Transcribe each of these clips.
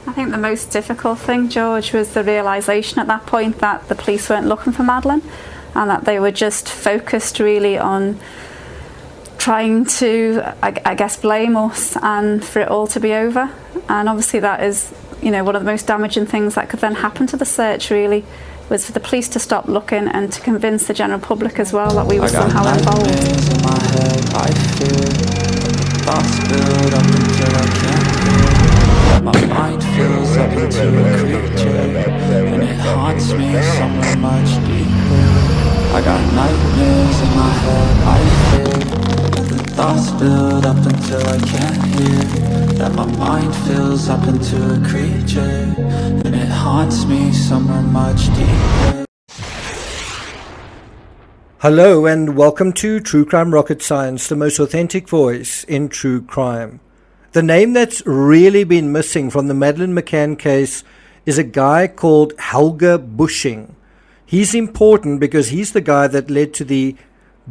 I think the most difficult thing, George, was the realisation at that point that the police weren't looking for Madeleine and that they were just focused really on trying to, I guess, blame us and for it all to be over. And obviously that is, one of the most damaging things that could then happen to the search, really, was for the police to stop looking and to convince the general public as well that we were somehow involved. In my head, I fear thoughts build up until I can't hear. My mind fills up into a creature, and it haunts me somewhere much deeper. I got nightmares in my head, I fear the thoughts build up until I can't hear. That my mind fills up into a creature, and it haunts me somewhere much deeper. Hello and welcome to True Crime Rocket Science, the most authentic voice in true crime. The name that's really been missing from the Madeleine McCann case is a guy called Helge Busching. He's important because he's the guy that led to the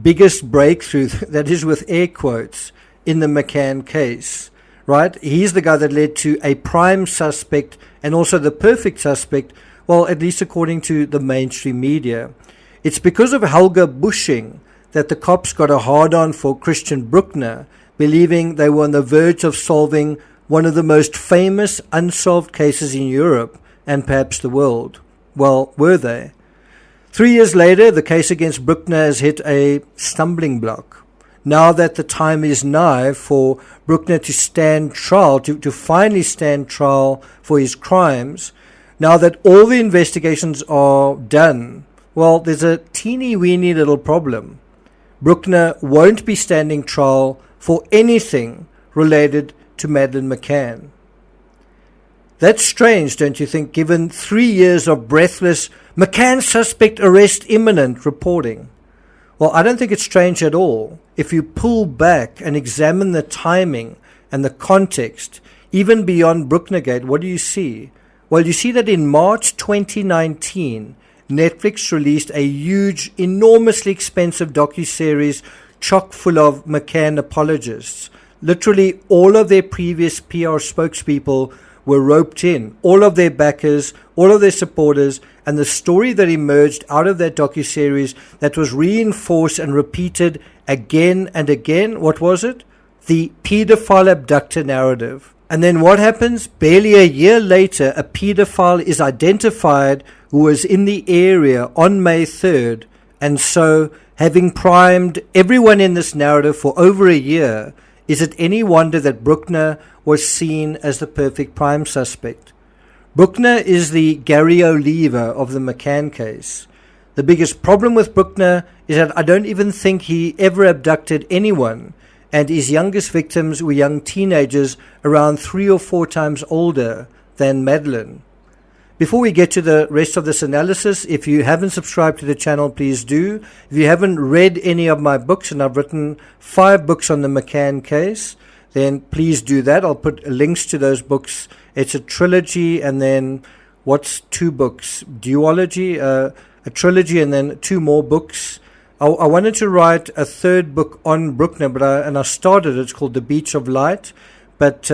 biggest breakthrough, that is with air quotes, in the McCann case, right? He's the guy that led to a prime suspect and also the perfect suspect, well, at least according to the mainstream media. It's because of Helge Busching that the cops got a hard-on for Christian Brookner, believing they were on the verge of solving one of the most famous unsolved cases in Europe and perhaps the world. Well, were they? 3 years later, the case against Brookner has hit a stumbling block. Now that the time is nigh for Brookner to stand trial, to finally stand trial for his crimes, now that all the investigations are done, well, there's a teeny-weeny little problem. Brookner won't be standing trial for anything related to Madeleine McCann. That's strange, don't you think, given 3 years of breathless McCann suspect arrest imminent reporting? Well, I don't think it's strange at all. If you pull back and examine the timing and the context, even beyond Brooknergate, what do you see? Well, you see that in March 2019, Netflix released a huge, enormously expensive docuseries chock full of McCann apologists. Literally all of their previous PR spokespeople were roped in, all of their backers, all of their supporters, and the story that emerged out of that docuseries that was reinforced and repeated again and again, what was it? The pedophile abductor narrative. And then what happens? Barely a year later, a pedophile is identified who was in the area on May 3rd, and so, having primed everyone in this narrative for over a year, is it any wonder that Brookner was seen as the perfect prime suspect? Brookner is the Gary Oliver of the McCann case. The biggest problem with Brookner is that I don't even think he ever abducted anyone, and his youngest victims were young teenagers around 3 or 4 times older than Madeleine. Before we get to the rest of this analysis, if you haven't subscribed to the channel, please do. If you haven't read any of my books, and I've written 5 books on the McCann case, then please do that. I'll put links to those books. It's a trilogy, and then what's 2 books? Duology, a trilogy, and then 2 more books. I wanted to write a 3rd book on Brookner, but I started it. It's called The Beach of Light, but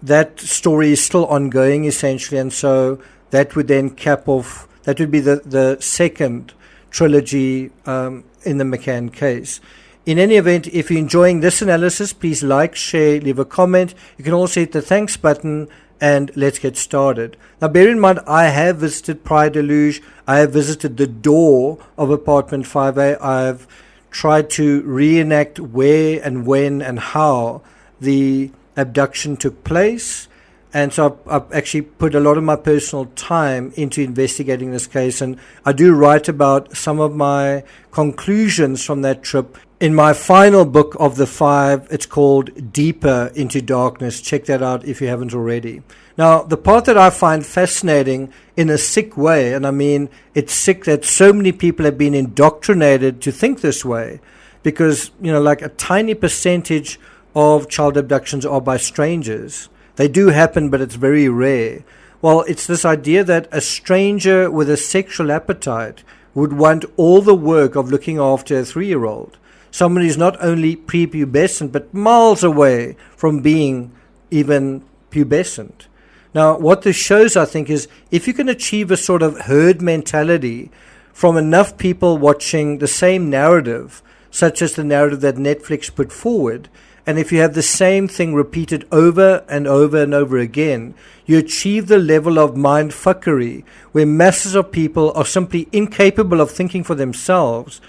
that story is still ongoing, essentially, and so that would then cap off, that would be the second trilogy in the McCann case. In any event, if you're enjoying this analysis, please like, share, leave a comment. You can also hit the thanks button, and let's get started. Now, bear in mind, I have visited Praia de Luge. I have visited the door of apartment 5A. I've tried to reenact where and when and how the abduction took place, and so I've actually put a lot of my personal time into investigating this case, and I do write about some of my conclusions from that trip in my final book of the 5. It's called Deeper into Darkness. Check that out if you haven't already. Now, the part that I find fascinating in a sick way, and I mean it's sick that so many people have been indoctrinated to think this way, because, like a tiny percentage of child abductions are by strangers. They do happen, but it's very rare. Well, it's this idea that a stranger with a sexual appetite would want all the work of looking after a 3-year-old. Someone who's not only prepubescent, but miles away from being even pubescent. Now, what this shows, I think, is if you can achieve a sort of herd mentality from enough people watching the same narrative, such as the narrative that Netflix put forward, and if you have the same thing repeated over and over and over again, you achieve the level of mindfuckery where masses of people are simply incapable of thinking for themselves,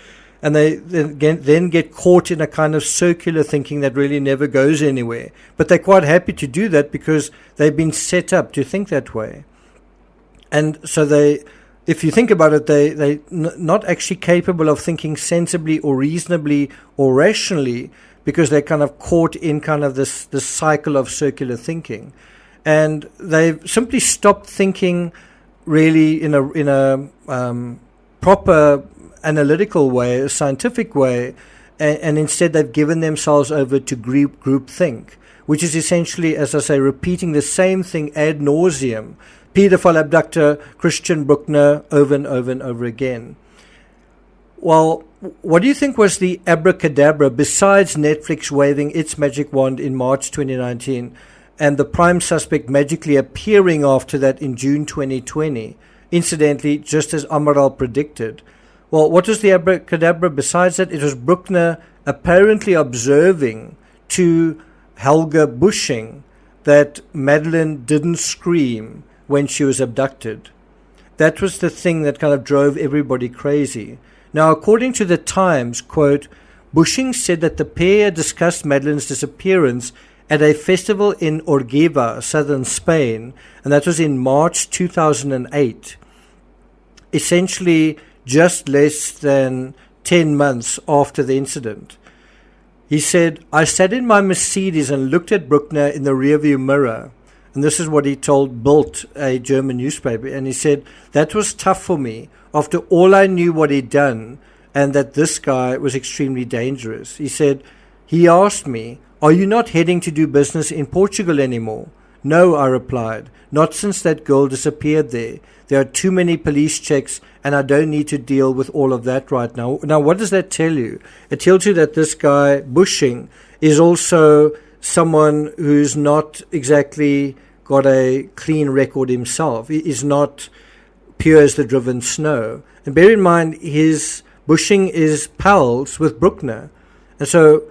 and they then get caught in a kind of circular thinking that really never goes anywhere. But they're quite happy to do that because they've been set up to think that way. And so if you think about it, they're not actually capable of thinking sensibly or reasonably or rationally, because they're kind of caught in kind of this cycle of circular thinking. And they've simply stopped thinking really in a proper analytical way, a scientific way, and instead they've given themselves over to groupthink, which is essentially, as I say, repeating the same thing ad nauseum, pedophile abductor Christian Brookner, over and over and over again. Well, what do you think was the abracadabra besides Netflix waving its magic wand in March 2019 and the prime suspect magically appearing after that in June 2020, incidentally, just as Amaral predicted? Well, what was the abracadabra besides that? It was Brookner apparently observing to Helge Busching that Madeleine didn't scream when she was abducted. That was the thing that kind of drove everybody crazy. Now, according to the Times, quote, Busching said that the pair discussed Madeleine's disappearance at a festival in Orgeva, southern Spain, and that was in March 2008. Essentially, just less than 10 months after the incident. He said, I sat in my Mercedes and looked at Brookner in the rearview mirror. And this is what he told Bild, a German newspaper. And he said, that was tough for me after all I knew what he'd done and that this guy was extremely dangerous. He said, he asked me, are you not heading to do business in Portugal anymore? No, I replied, not since that girl disappeared there. There are too many police checks and I don't need to deal with all of that right now. Now, what does that tell you? It tells you that this guy, Busching, is also someone who's not exactly got a clean record himself. He is not pure as the driven snow. And bear in mind, Busching is pals with Brookner. And so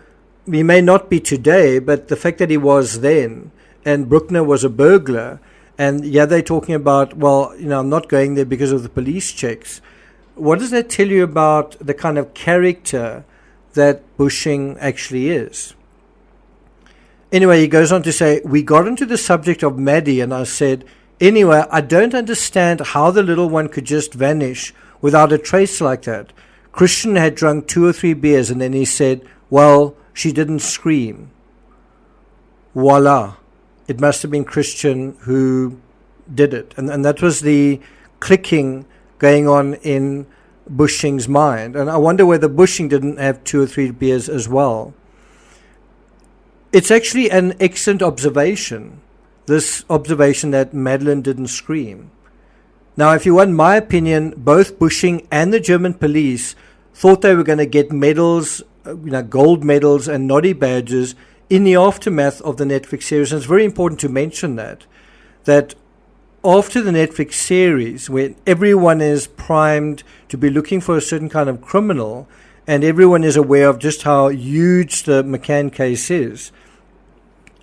he may not be today, but the fact that he was then, and Brookner was a burglar, and yeah, they're talking about, well, I'm not going there because of the police checks. What does that tell you about the kind of character that Busching actually is? Anyway, he goes on to say, we got into the subject of Maddie, and I said, anyway, I don't understand how the little one could just vanish without a trace like that. Christian had drunk 2 or 3 beers, and then he said, well, she didn't scream. Voila. It must have been Christian who did it. And that was the clicking going on in Busching's mind. And I wonder whether Busching didn't have 2 or 3 beers as well. It's actually an excellent observation, this observation that Madeleine didn't scream. Now, if you want my opinion, both Busching and the German police thought they were going to get medals, gold medals and noddy badges in the aftermath of the Netflix series. And it's very important to mention that after the Netflix series, when everyone is primed to be looking for a certain kind of criminal, and everyone is aware of just how huge the McCann case is,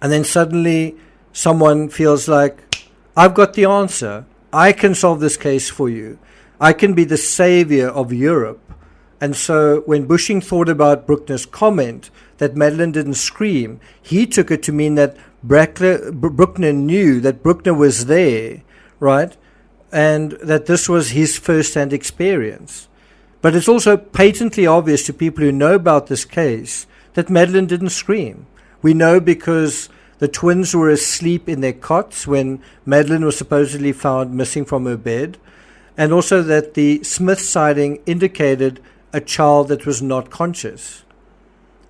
and then suddenly someone feels like, I've got the answer. I can solve this case for you. I can be the savior of Europe. And so when Busching thought about Brookner's comment that Madeleine didn't scream, he took it to mean that Brookner knew that Brookner was there, right? And that this was his first-hand experience. But it's also patently obvious to people who know about this case that Madeleine didn't scream. We know because the twins were asleep in their cots when Madeleine was supposedly found missing from her bed, and also that the Smith sighting indicated a child that was not conscious.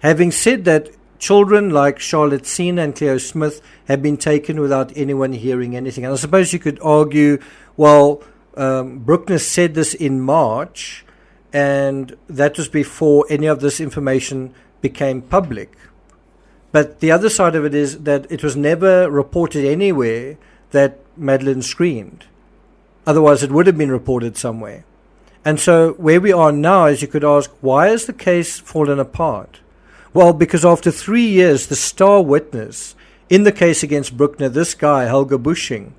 Having said that, children like Charlotte Sena and Cleo Smith have been taken without anyone hearing anything. And I suppose you could argue, well, Brookner said this in March, and that was before any of this information became public. But the other side of it is that it was never reported anywhere that Madeleine screamed. Otherwise, it would have been reported somewhere. And so where we are now is, you could ask, why has the case fallen apart? Well, because after 3 years, the star witness in the case against Brookner, this guy, Helge Busching,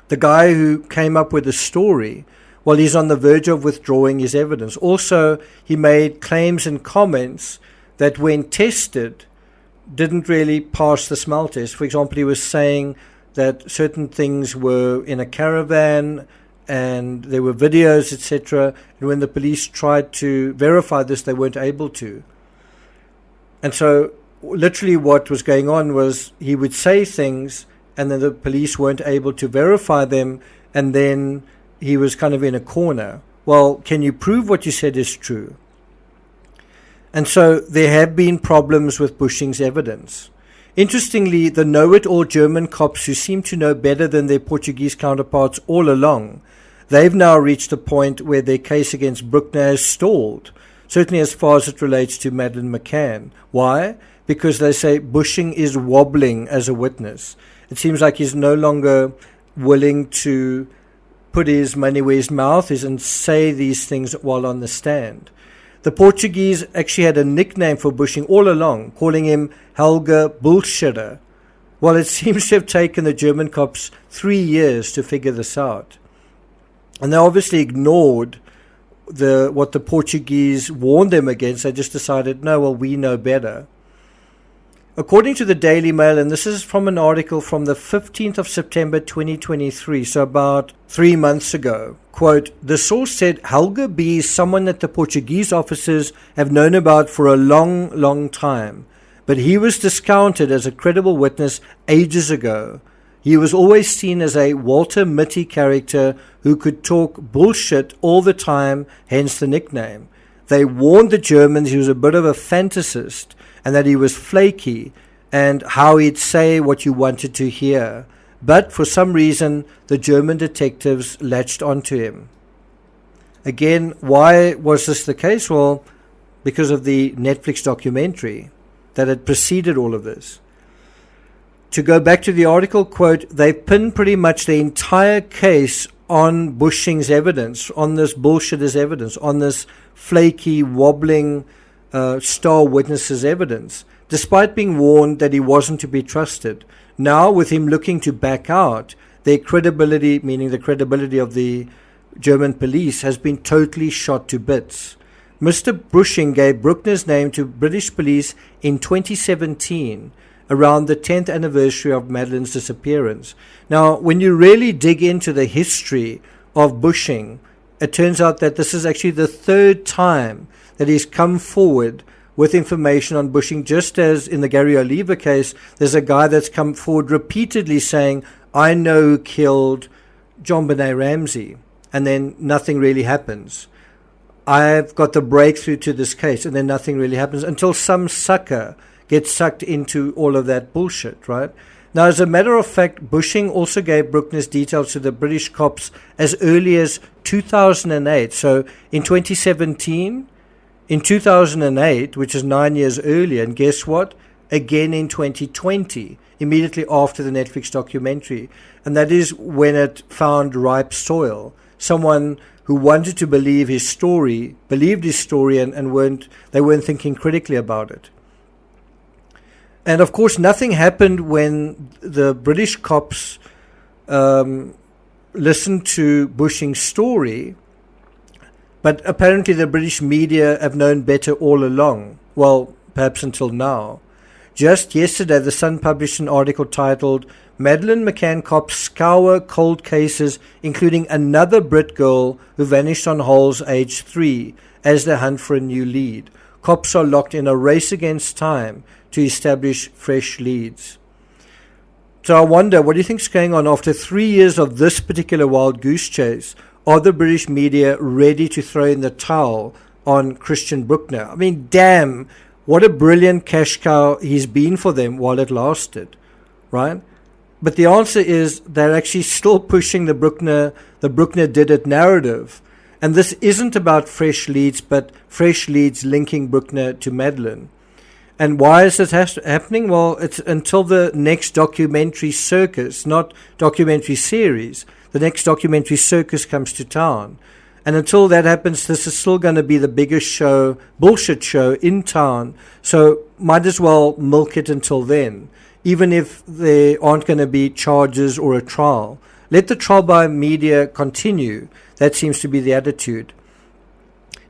the guy who came up with the story, well, he's on the verge of withdrawing his evidence. Also, he made claims and comments that, when tested, didn't really pass the smell test. For example, he was saying that certain things were in a caravan and there were videos, etc. And when the police tried to verify this, they weren't able to. And so literally what was going on was, he would say things and then the police weren't able to verify them, and then he was kind of in a corner. Well, can you prove what you said is true? And so there have been problems with Busching's evidence. Interestingly, the know-it-all German cops, who seem to know better than their Portuguese counterparts all along, they've now reached a point where their case against Brookner has stalled, certainly as far as it relates to Madeleine McCann. Why? Because they say Busching is wobbling as a witness. It seems like he's no longer willing to put his money where his mouth is and say these things while on the stand. The Portuguese actually had a nickname for Busching all along, calling him Helge Bullshitter. Well, it seems to have taken the German cops 3 years to figure this out. And they obviously ignored what the Portuguese warned them against. They just decided, no, well, we know better. According to the Daily Mail, and this is from an article from the 15th of September 2023, so about 3 months ago, quote, the source said Helge B is someone that the Portuguese officers have known about for a long, long time, but he was discounted as a credible witness ages ago. He was always seen as a Walter Mitty character who could talk bullshit all the time, hence the nickname. They warned the Germans he was a bit of a fantasist and that he was flaky and how he'd say what you wanted to hear. But for some reason, the German detectives latched onto him. Again, why was this the case? Well, because of the Netflix documentary that had preceded all of this. To go back to the article, quote, they pinned pretty much the entire case on Busching's evidence, on this bullshitter's evidence, on this flaky, wobbling star witness's evidence, despite being warned that he wasn't to be trusted. Now, with him looking to back out, their credibility, meaning the credibility of the German police, has been totally shot to bits. Mr. Busching gave Brookner's name to British police in 2017, around the 10th anniversary of Madeleine's disappearance. Now, when you really dig into the history of Busching, it turns out that this is actually the third time that he's come forward with information on Busching. Just as in the Gary Oliver case, there's a guy that's come forward repeatedly saying, I know who killed John Benet Ramsey, and then nothing really happens. I've got the breakthrough to this case, and then nothing really happens until some sucker gets sucked into all of that bullshit, right? Now, as a matter of fact, Busching also gave Brookner's details to the British cops as early as 2008. So in 2017, in 2008, which is 9 years earlier, and guess what? Again in 2020, immediately after the Netflix documentary. And that is when it found ripe soil. Someone who wanted to believe his story, believed his story, and they weren't thinking critically about it. And of course, nothing happened when the British cops listened to Busching's story, but apparently the British media have known better all along. Well, perhaps until now. Just yesterday, The Sun published an article titled, Madeleine McCann cops scour cold cases, including another Brit girl who vanished on Holes age 3, as they hunt for a new lead. Cops are locked in a race against time to establish fresh leads. So I wonder, what do you think is going on after 3 years of this particular wild goose chase? Are the British media ready to throw in the towel on Christian Brookner? I mean, damn, what a brilliant cash cow he's been for them while it lasted, right? But the answer is they're actually still pushing the Brookner did it narrative. And this isn't about fresh leads, but fresh leads linking Brookner to Madeleine. And why is this happening? Well, it's until the next documentary circus, not documentary series. The next documentary circus comes to town. And until that happens, this is still going to be the biggest show, bullshit show in town. So might as well milk it until then, even if there aren't going to be charges or a trial. Let the trial by media continue. That seems to be the attitude.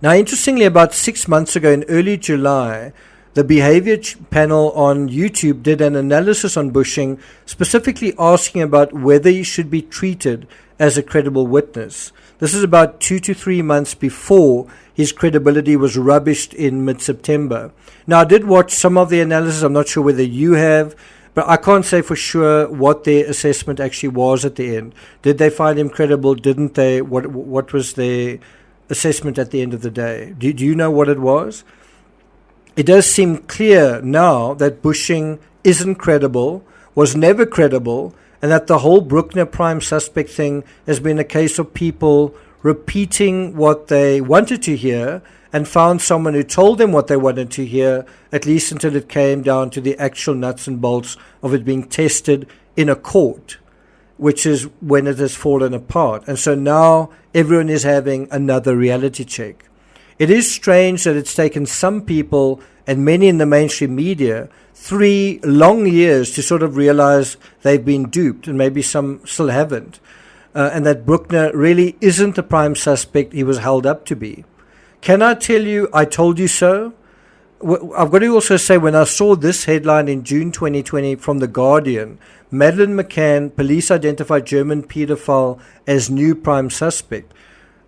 Now, interestingly, about 6 months ago in early July, the behavior panel on YouTube did an analysis on Busching, specifically asking about whether he should be treated as a credible witness. This is about 2 to 3 months before his credibility was rubbished in mid-September. Now, I did watch some of the analysis. I'm not sure whether you have, but I can't say for sure what their assessment actually was at the end. Did they find him credible? Didn't they? What was their assessment at the end of the day? Do you know what it was? It does seem clear now that Busching isn't credible, was never credible, and that the whole Brookner prime suspect thing has been a case of people repeating what they wanted to hear and found someone who told them what they wanted to hear, at least until it came down to the actual nuts and bolts of it being tested in a court, which is when it has fallen apart. And so now everyone is having another reality check. It is strange that it's taken some people, and many in the mainstream media, 3 long years to sort of realize they've been duped, and maybe some still haven't, and that Brookner really isn't the prime suspect he was held up to be. Can I tell you, I told you so? I've got to also say, when I saw this headline in June 2020 from The Guardian, Madeleine McCann, police identified German paedophile as new prime suspect,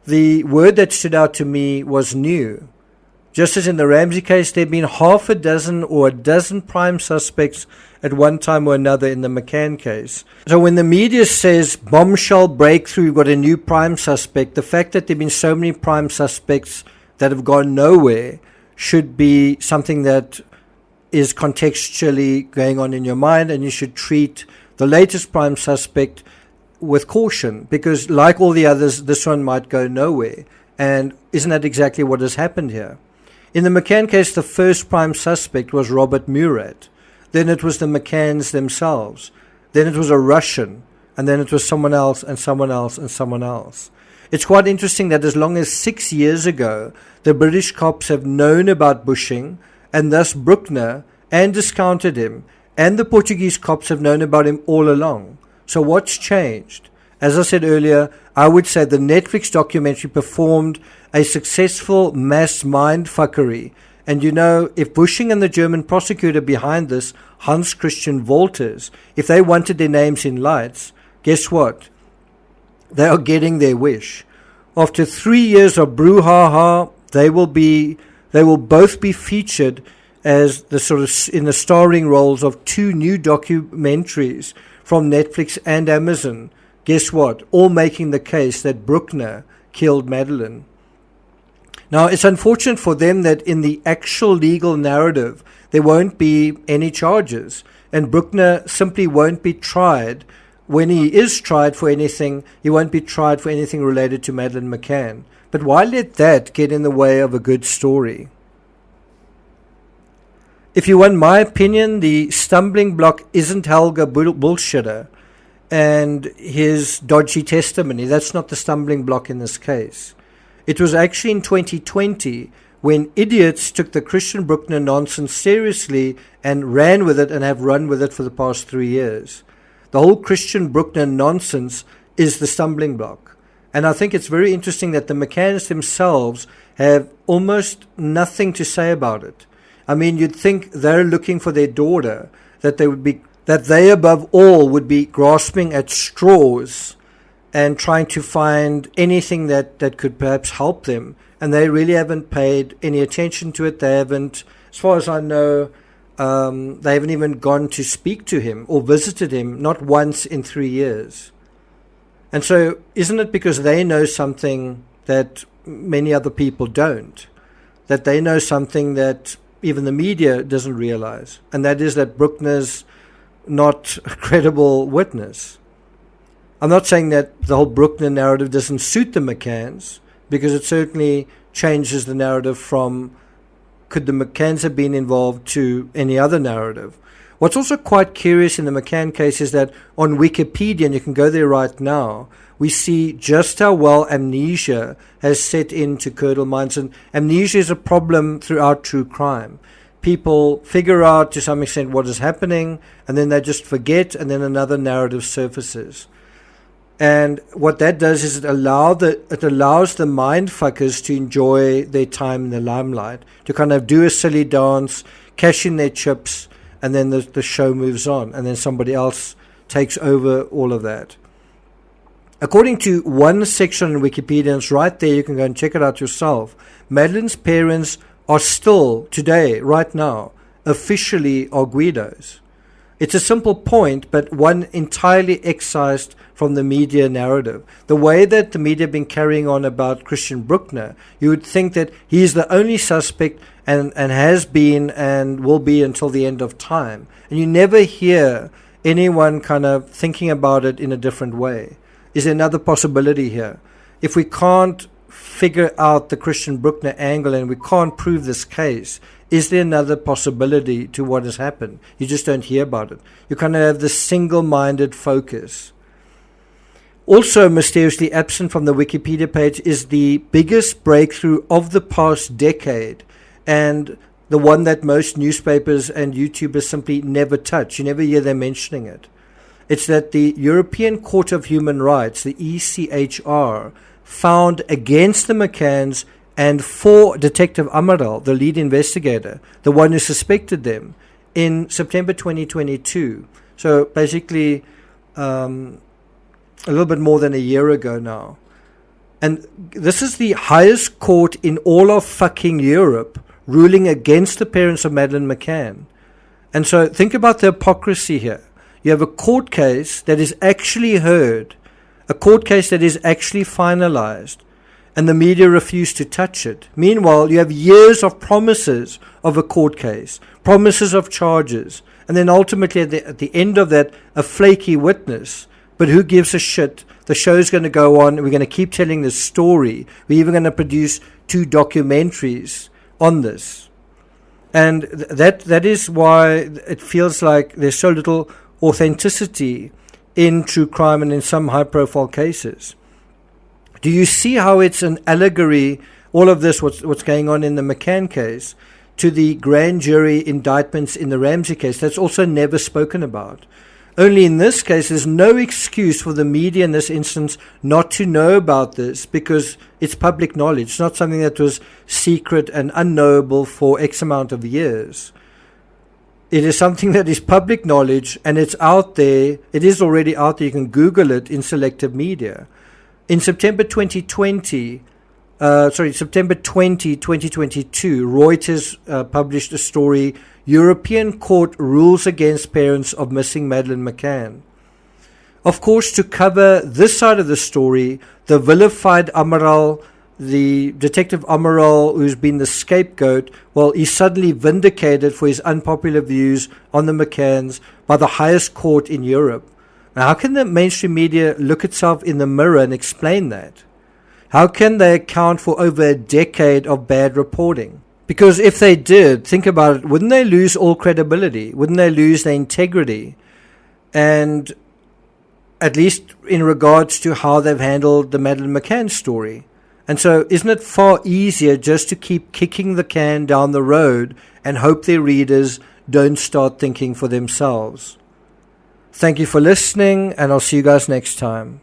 the word that stood out to me was new. Just as in the Ramsey case, there have been half a dozen or a dozen prime suspects at one time or another in the McCann case. So when the media says bombshell breakthrough, we've got a new prime suspect, the fact that there have been so many prime suspects that have gone nowhere should be something that is contextually going on in your mind, and you should treat the latest prime suspect with caution, because like all the others, this one might go nowhere. And isn't that exactly what has happened here? In the McCann case, the first prime suspect was Robert Murat. Then it was the McCanns themselves. Then it was a Russian. And then it was someone else and someone else and someone else. It's quite interesting that as long as 6 years ago, the British cops have known about Busching, and thus Brookner, and discounted him, and the Portuguese cops have known about him all along. So what's changed? As I said earlier, I would say the Netflix documentary performed a successful mass mindfuckery. And you know, if Busching and the German prosecutor behind this, Hans Christian Wolters, if they wanted their names in lights, guess what? They are getting their wish. After 3 years of brouhaha, they will both be featured as the sort of in the starring roles of 2 new documentaries from Netflix and Amazon. Guess what? All making the case that Brookner killed Madeleine. Now, it's unfortunate for them that in the actual legal narrative, there won't be any charges, and Brookner simply won't be tried. When he is tried for anything, he won't be tried for anything related to Madeleine McCann. But why let that get in the way of a good story? If you want my opinion, the stumbling block isn't Helge bullshitter and his dodgy testimony. That's not the stumbling block in this case. It was actually in 2020 when idiots took the Christian Brookner nonsense seriously and ran with it and have run with it for the past 3 years. The whole Christian Brookner nonsense is the stumbling block. And I think it's very interesting that the McCanns themselves have almost nothing to say about it. I mean, you'd think they're looking for their daughter, that they above all would be grasping at straws and trying to find anything that could perhaps help them. And they really haven't paid any attention to it. They haven't, as far as I know, they haven't even gone to speak to him or visited him, not once in 3 years. And so isn't it because they know something that many other people don't? That they know something that even the media doesn't realize, and that is that Brookner's not a credible witness. I'm not saying that the whole Brookner narrative doesn't suit the McCanns, because it certainly changes the narrative from could the McCanns have been involved to any other narrative? What's also quite curious in the McCann case is that on Wikipedia, and you can go there right now, we see just how well amnesia has set into Curdle minds. And amnesia is a problem throughout true crime. People figure out to some extent what is happening, and then they just forget, and then another narrative surfaces. And what that does is it allows the mind fuckers to enjoy their time in the limelight, to kind of do a silly dance, cash in their chips, and then the show moves on, and then somebody else takes over all of that. According to one section on Wikipedia, and it's right there, you can go and check it out yourself, Madeleine's parents are still, today, right now, officially Arguidos. It's a simple point, but one entirely excised from the media narrative. The way that the media have been carrying on about Christian Brookner, you would think that he's the only suspect and has been and will be until the end of time. And you never hear anyone kind of thinking about it in a different way. Is there another possibility here? If we can't figure out the Christian Brookner angle and we can't prove this case, is there another possibility to what has happened? You just don't hear about it. You kind of have this single-minded focus. Also mysteriously absent from the Wikipedia page is the biggest breakthrough of the past decade, and the one that most newspapers and YouTubers simply never touch. You never hear them mentioning it. It's that the European Court of Human Rights, the ECHR, found against the McCanns and for Detective Amaral, the lead investigator, the one who suspected them, in September 2022. So basically a little bit more than a year ago now. And this is the highest court in all of fucking Europe ruling against the parents of Madeleine McCann. And so think about the hypocrisy here. You have a court case that is actually heard, a court case that is actually finalized, and the media refuse to touch it. Meanwhile, you have years of promises of a court case, promises of charges, and then ultimately at the end of that, a flaky witness. But who gives a shit? The show's going to go on. We're going to keep telling this story. We're even going to produce 2 documentaries on this. And that is why it feels like there's so little authenticity in true crime and in some high-profile cases. Do you see how it's an allegory, all of this, what's going on in the McCann case, to the grand jury indictments in the Ramsey case? That's also never spoken about. Only in this case, there's no excuse for the media in this instance not to know about this because it's public knowledge. It's not something that was secret and unknowable for X amount of years. It is something that is public knowledge, and it's out there. It is already out there. You can Google it in selective media. In September 2020, 2022, Reuters published a story, European Court Rules Against Parents of Missing Madeleine McCann. Of course, to cover this side of the story, the vilified Amaral, the Detective Amaral, who's been the scapegoat, well, he's suddenly vindicated for his unpopular views on the McCanns by the highest court in Europe. Now, how can the mainstream media look itself in the mirror and explain that? How can they account for over a decade of bad reporting? Because if they did, think about it, wouldn't they lose all credibility? Wouldn't they lose their integrity? And at least in regards to how they've handled the Madeleine McCann story. And so isn't it far easier just to keep kicking the can down the road and hope their readers don't start thinking for themselves? Thank you for listening, and I'll see you guys next time.